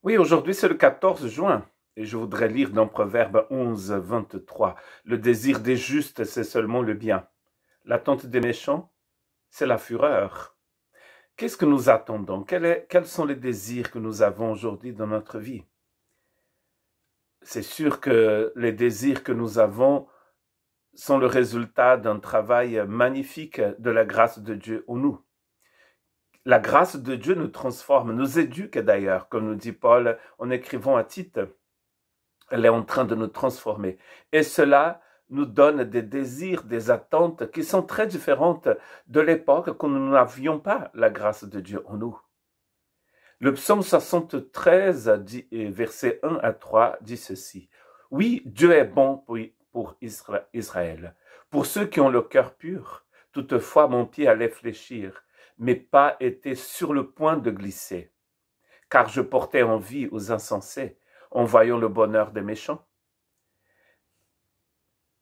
Oui, aujourd'hui c'est le 14 juin et je voudrais lire dans Proverbe 11, 23. Le désir des justes, c'est seulement le bien. L'attente des méchants, c'est la fureur. Qu'est-ce que nous attendons? Quels sont les désirs que nous avons aujourd'hui dans notre vie? C'est sûr que les désirs que nous avons sont le résultat d'un travail magnifique de la grâce de Dieu en nous. La grâce de Dieu nous transforme, nous éduque d'ailleurs, comme nous dit Paul en écrivant à Tite. Elle est en train de nous transformer. Et cela nous donne des désirs, des attentes qui sont très différentes de l'époque quand nous n'avions pas la grâce de Dieu en nous. Le psaume 73, versets 1 à 3, dit ceci. Oui, Dieu est bon pour Israël, pour ceux qui ont le cœur pur. Toutefois, mon pied allait fléchir, mes pas étaient sur le point de glisser, car je portais envie aux insensés, en voyant le bonheur des méchants.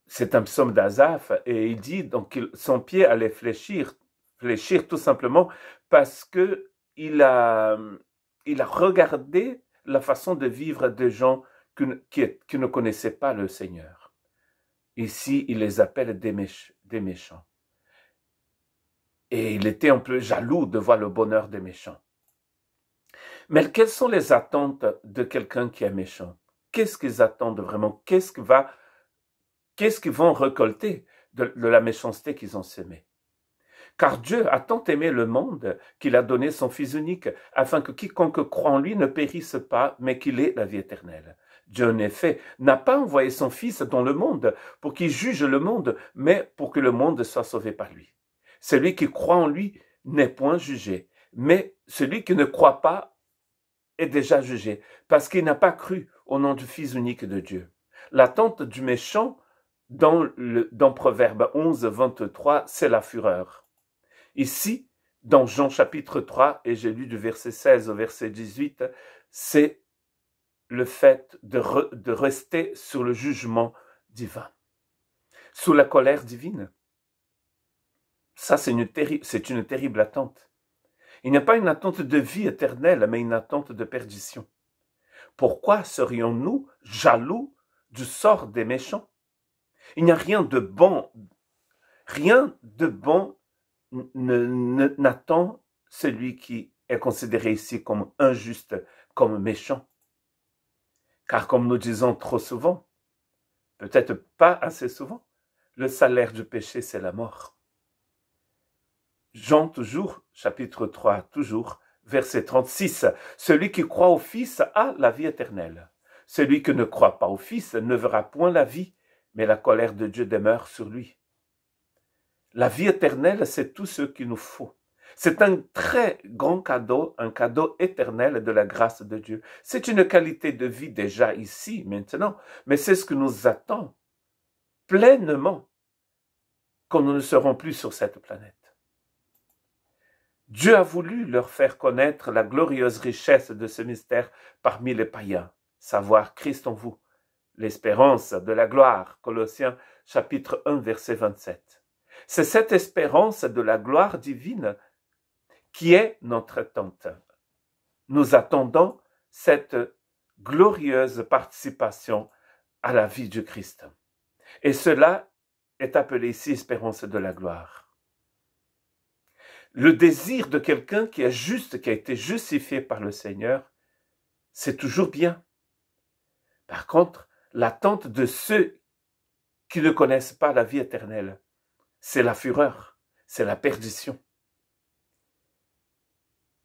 C'est un psaume d'Asaph, et il dit donc que son pied allait fléchir tout simplement parce que il a regardé la façon de vivre des gens qui ne connaissaient pas le Seigneur. Ici, il les appelle des méchants. Et il était un peu jaloux de voir le bonheur des méchants. Mais quelles sont les attentes de quelqu'un qui est méchant? Qu'est-ce qu'ils attendent vraiment? Qu'est-ce qu'ils vont récolter de la méchanceté qu'ils ont semée? Car Dieu a tant aimé le monde qu'il a donné son Fils unique, afin que quiconque croit en lui ne périsse pas, mais qu'il ait la vie éternelle. Dieu, en effet, n'a pas envoyé son Fils dans le monde pour qu'il juge le monde, mais pour que le monde soit sauvé par lui. Celui qui croit en lui n'est point jugé, mais celui qui ne croit pas est déjà jugé, parce qu'il n'a pas cru au nom du Fils unique de Dieu. L'attente du méchant dans Proverbe 11, 23, c'est la fureur. Ici, dans Jean chapitre 3, et j'ai lu du verset 16 au verset 18, c'est le fait de rester sur le jugement divin, sous la colère divine. Ça, c'est une terrible attente. Il n'y a pas une attente de vie éternelle, mais une attente de perdition. Pourquoi serions-nous jaloux du sort des méchants? Il n'y a rien de bon n'attend celui qui est considéré ici comme injuste, comme méchant. Car comme nous disons trop souvent, peut-être pas assez souvent, le salaire du péché, c'est la mort. Jean toujours, chapitre 3, toujours, verset 36. Celui qui croit au Fils a la vie éternelle. Celui qui ne croit pas au Fils ne verra point la vie, mais la colère de Dieu demeure sur lui. La vie éternelle, c'est tout ce qu'il nous faut. C'est un très grand cadeau, un cadeau éternel de la grâce de Dieu. C'est une qualité de vie déjà ici, maintenant, mais c'est ce que nous attend pleinement quand nous ne serons plus sur cette planète. Dieu a voulu leur faire connaître la glorieuse richesse de ce mystère parmi les païens, savoir Christ en vous, l'espérance de la gloire, Colossiens chapitre 1, verset 27. C'est cette espérance de la gloire divine qui est notre attente. Nous attendons cette glorieuse participation à la vie du Christ. Et cela est appelé ici espérance de la gloire. Le désir de quelqu'un qui est juste, qui a été justifié par le Seigneur, c'est toujours bien. Par contre, l'attente de ceux qui ne connaissent pas la vie éternelle, c'est la fureur, c'est la perdition.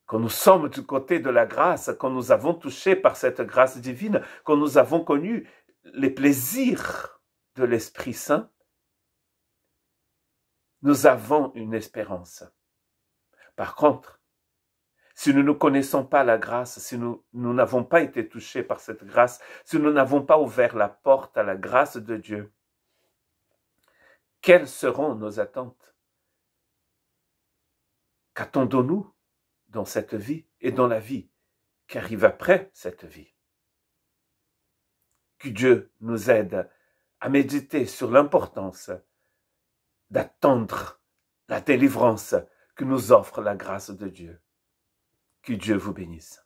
Quand nous sommes du côté de la grâce, quand nous avons touché par cette grâce divine, quand nous avons connu les plaisirs de l'Esprit Saint, nous avons une espérance. Par contre, si nous ne connaissons pas la grâce, si nous n'avons pas été touchés par cette grâce, si nous n'avons pas ouvert la porte à la grâce de Dieu, quelles seront nos attentes? Qu'attendons-nous dans cette vie et dans la vie qui arrive après cette vie? Que Dieu nous aide à méditer sur l'importance d'attendre la délivrance que nous offre la grâce de Dieu. Que Dieu vous bénisse.